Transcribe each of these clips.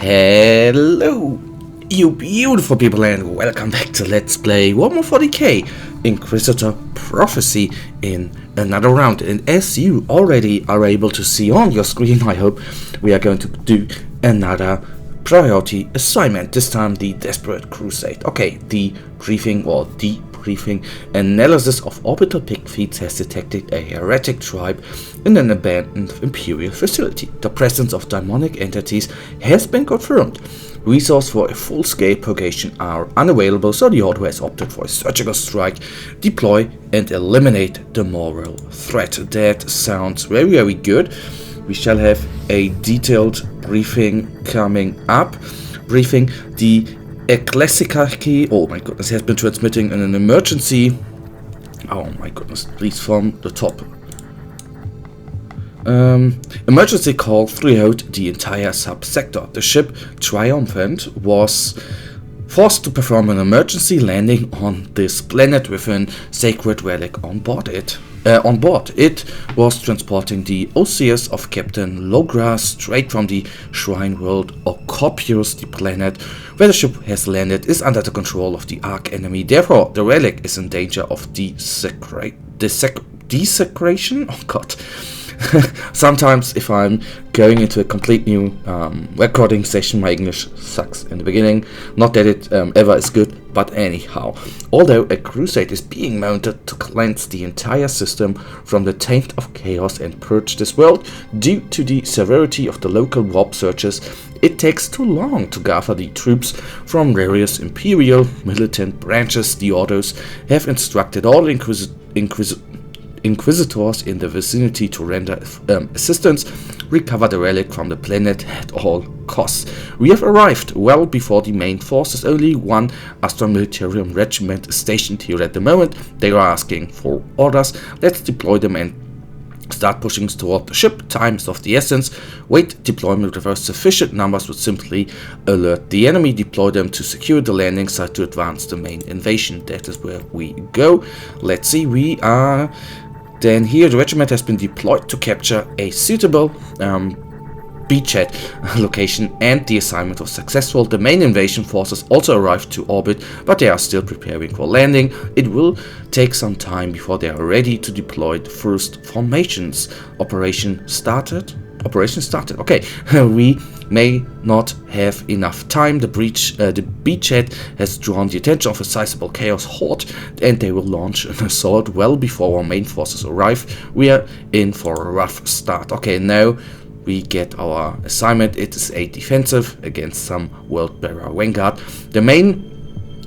Hello, you beautiful people, and welcome back to Let's Play Warhammer 40k Inquisitor Prophecy in another round. And as you already are able to see on your screen, I hope, we are going to do another priority assignment, this time the Desperate Crusade. Okay, the briefing or debriefing analysis of orbital pig feeds has detected a heretic tribe in an abandoned imperial facility. The presence of demonic entities has been confirmed. Resources for a full-scale purgation are unavailable, so the Order has opted for a surgical strike, deploy and eliminate the moral threat. That sounds very good. We shall have a detailed briefing coming up. Briefing the Ecclesiarchy, oh my goodness, has been transmitting an emergency. Oh my goodness, please from the top. Emergency call throughout the entire subsector. The ship Triumphant was forced to perform an emergency landing on this planet with a sacred relic on board it. It was transporting the Osseous of Captain Logra straight from the Shrine World Ocopius. The planet where the ship has landed is under the control of the Arch enemy. Therefore, the relic is in danger of desecration. Oh god. Sometimes if I'm going into a complete new recording session, my English sucks in the beginning. Not that it ever is good, but anyhow. Although a crusade is being mounted to cleanse the entire system from the taint of chaos and purge this world, due to the severity of the local warp searches, it takes too long to gather the troops from various imperial militant branches. The orders have instructed all Inquisitors in the vicinity to render assistance, recover the relic from the planet at all costs. We have arrived well before the main forces. Only one Astra Militarium regiment is stationed here at the moment. They are asking for orders. Let's deploy them and start pushing toward the ship. Time is of the essence. Wait deployment with sufficient numbers would simply alert the enemy. Deploy them to secure the landing site to advance the main invasion. That is where we go. Let's see, we are... Then here the regiment has been deployed to capture a suitable beachhead location, and the assignment was successful. The main invasion forces also arrived to orbit, but they are still preparing for landing. It will take some time before they are ready to deploy the first formations. Operation started. Okay, we may not have enough time. The beachhead has drawn the attention of a sizable chaos horde, and they will launch an assault well before our main forces arrive. We are in for a rough start. Okay, now we get our assignment. It is a defensive against some world-bearer vanguard. The main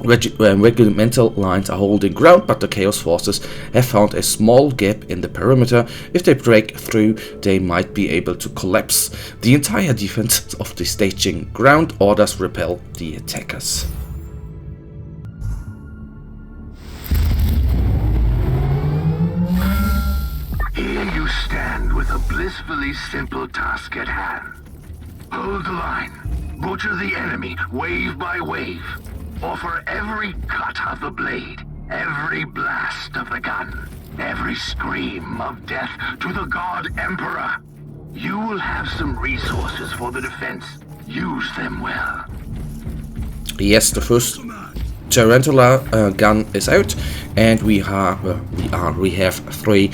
regimental lines are holding ground, but the Chaos Forces have found a small gap in the perimeter. If they break through, they might be able to collapse the entire defense of the staging ground. Orders repel the attackers. Here you stand with a blissfully simple task at hand. Hold the line, butcher the enemy wave by wave. Offer every cut of the blade, every blast of the gun, every scream of death to the God Emperor. You will have some resources for the defense. Use them well. Yes, the first Tarantula gun is out, and we have three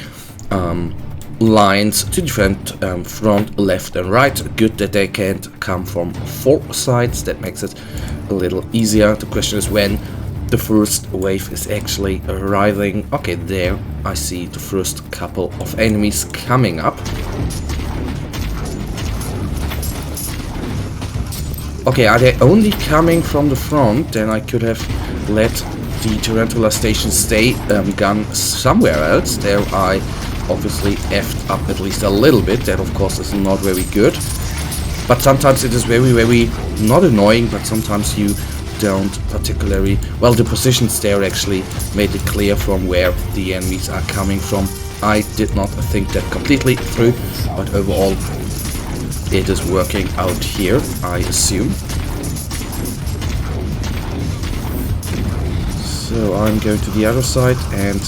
lines to defend, front, left and right. Good that they can't come from four sides. That makes it a little easier. The question is when the first wave is actually arriving. Okay, there I see the first couple of enemies coming up. Okay, are they only coming from the front? Then I could have let the Tarantula station stay gun somewhere else. There I obviously effed up at least a little bit. That of course is not very good. But sometimes it is very not annoying, but sometimes you don't particularly... Well, the positions there actually made it clear from where the enemies are coming from. I did not think that completely through, but overall it is working out here, I assume. So I'm going to the other side and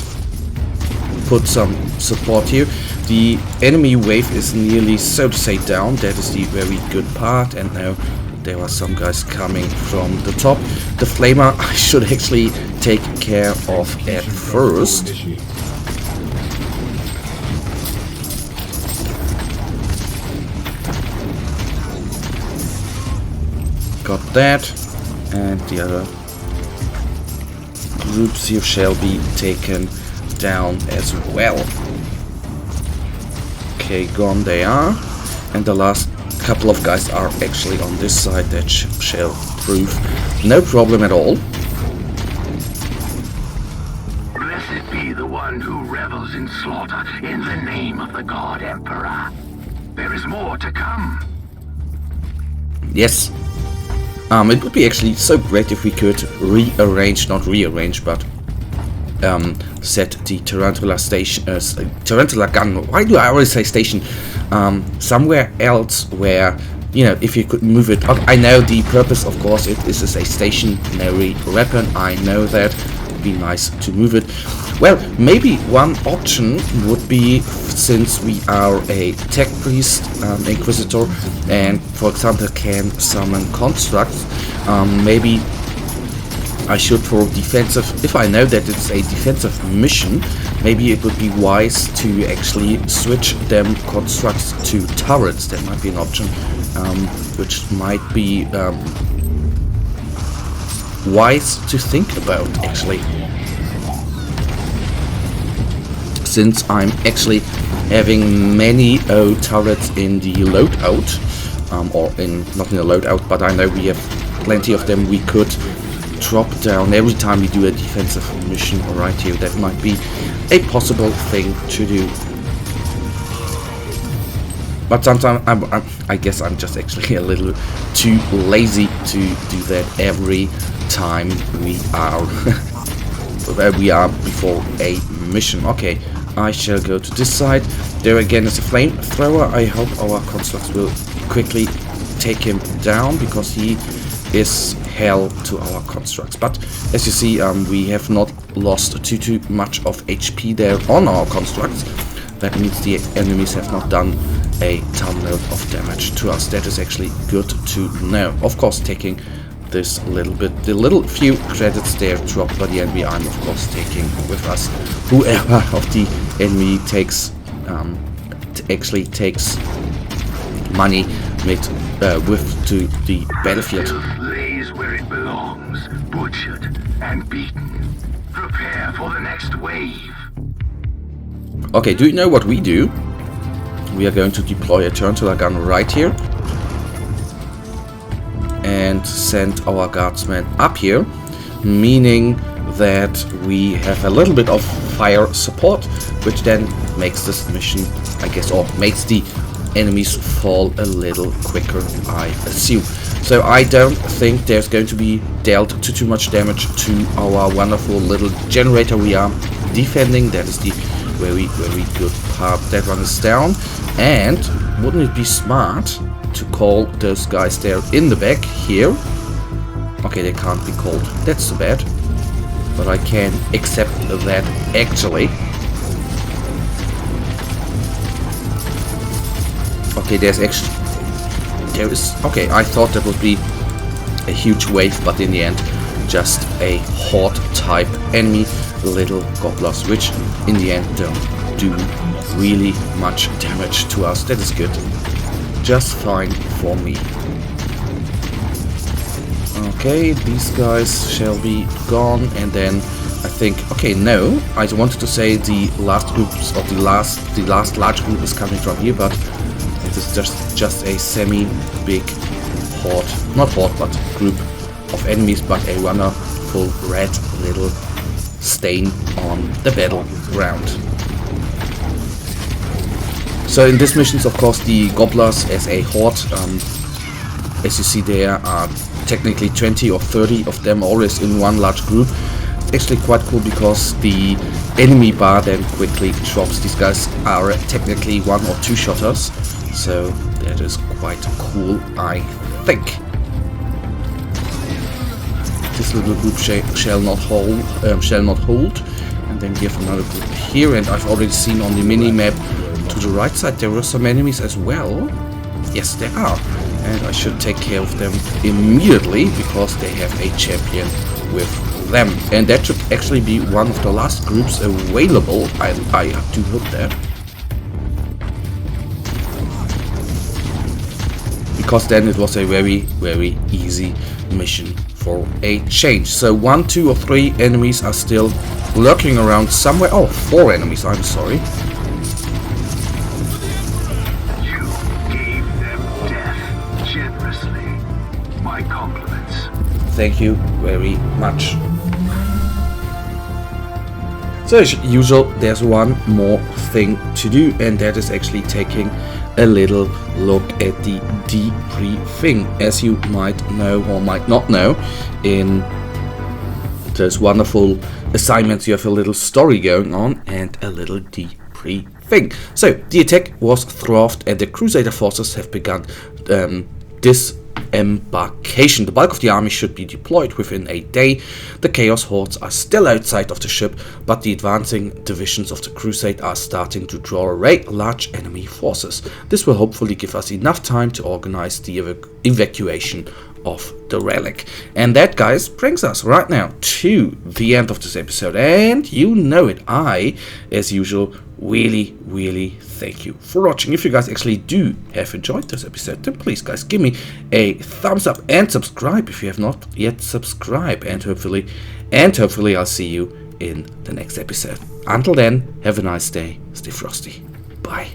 put some support here. The enemy wave is nearly, so to say, down. That is the very good part, and now there are some guys coming from the top. The flamer I should actually take care of at first. Got that, and the other groups here shall be taken down as well. Okay, gone they are, and the last couple of guys are actually on this side. That shall prove no problem at all. Blessed be the one who revels in slaughter in the name of the God Emperor. There is more to come. Yes. It would be actually so great if we could rearrange, not rearrange, but set the Tarantula station, Tarantula gun, why do I always say station, somewhere else where, you know, if you could move it. But I know the purpose, of course, it is a stationary weapon, I know that. It would be nice to move it. Well, maybe one option would be, since we are a tech priest, Inquisitor, and for example can summon constructs, maybe I should, for defensive, if I know that it's a defensive mission, maybe it would be wise to actually switch them constructs to turrets. That might be an option, which might be wise to think about, actually. Since I'm actually having many turrets in the loadout, or not in the loadout, but I know we have plenty of them we could drop down every time we do a defensive mission right here. That might be a possible thing to do. But sometimes I guess I'm just actually a little too lazy to do that every time we are where we are before a mission. Okay, I shall go to this side. There again is a flamethrower. I hope our constructs will quickly take him down, because he is hell to our constructs. But as you see, we have not lost too much of HP there on our constructs. That means the enemies have not done a ton-load of damage to us. That is actually good to know. Of course, taking this little bit, the little few credits there dropped by the enemy, I'm of course taking with us. Whoever of the enemy takes actually takes money with to the battlefield. Lays where it belongs, butchered and beaten. Prepare for the next wave. Okay, do you know what we do? We are going to deploy a Tarantula gun right here and send our guardsmen up here, meaning that we have a little bit of fire support, which then makes this mission, I guess, or makes the enemies fall a little quicker, I assume. So I don't think there's going to be dealt too much damage to our wonderful little generator we are defending. That is the very good part. That one is down, and wouldn't it be smart to call those guys there in the back here? Okay, they can't be called. That's too bad. But I can accept that actually. Okay, there is. Okay, I thought that would be a huge wave, but in the end, just a horde type enemy, little gobblers, which in the end don't do really much damage to us. That is good. Just fine for me. Okay, these guys shall be gone, and then I think, okay, no, I wanted to say the last groups of the last large group is coming from here, but it is just a semi-big horde, not horde, but group of enemies, but a runner full red little stain on the battleground. So in these missions, of course, the gobblers as a horde, as you see there are technically 20 or 30 of them always in one large group. It's actually quite cool because the enemy bar then quickly drops. These guys are technically one or two shotters, so that is quite cool, I think. This little group shall not hold, and then we have another group here, and I've already seen on the mini map to the right side there were some enemies as well. Yes, there are, and I should take care of them immediately because they have a champion with them, and that should actually be one of the last groups available. I do hope that, because then it was a very easy mission for a change. So 1, 2 or 3 enemies are still lurking around somewhere. Oh, 4 enemies, I'm sorry. You gave them death generously. My compliments. Thank you very much. So as usual, there's one more thing to do, and that is actually taking a little look at the debriefing. As you might know or might not know, in those wonderful assignments you have a little story going on and a little debriefing. So the attack was thwarted and the Crusader forces have begun disembarkation. The bulk of the army should be deployed within a day. The Chaos Hordes are still outside of the ship, but the advancing divisions of the Crusade are starting to draw away large enemy forces. This will hopefully give us enough time to organize the evacuation of the relic. And that, guys, brings us right now to the end of this episode, and you know it, I, as usual, really thank you for watching. If you guys actually do have enjoyed this episode, then please, guys, give me a thumbs up and subscribe if you have not yet subscribed, and hopefully I'll see you in the next episode. Until then, have a nice day, stay frosty, bye.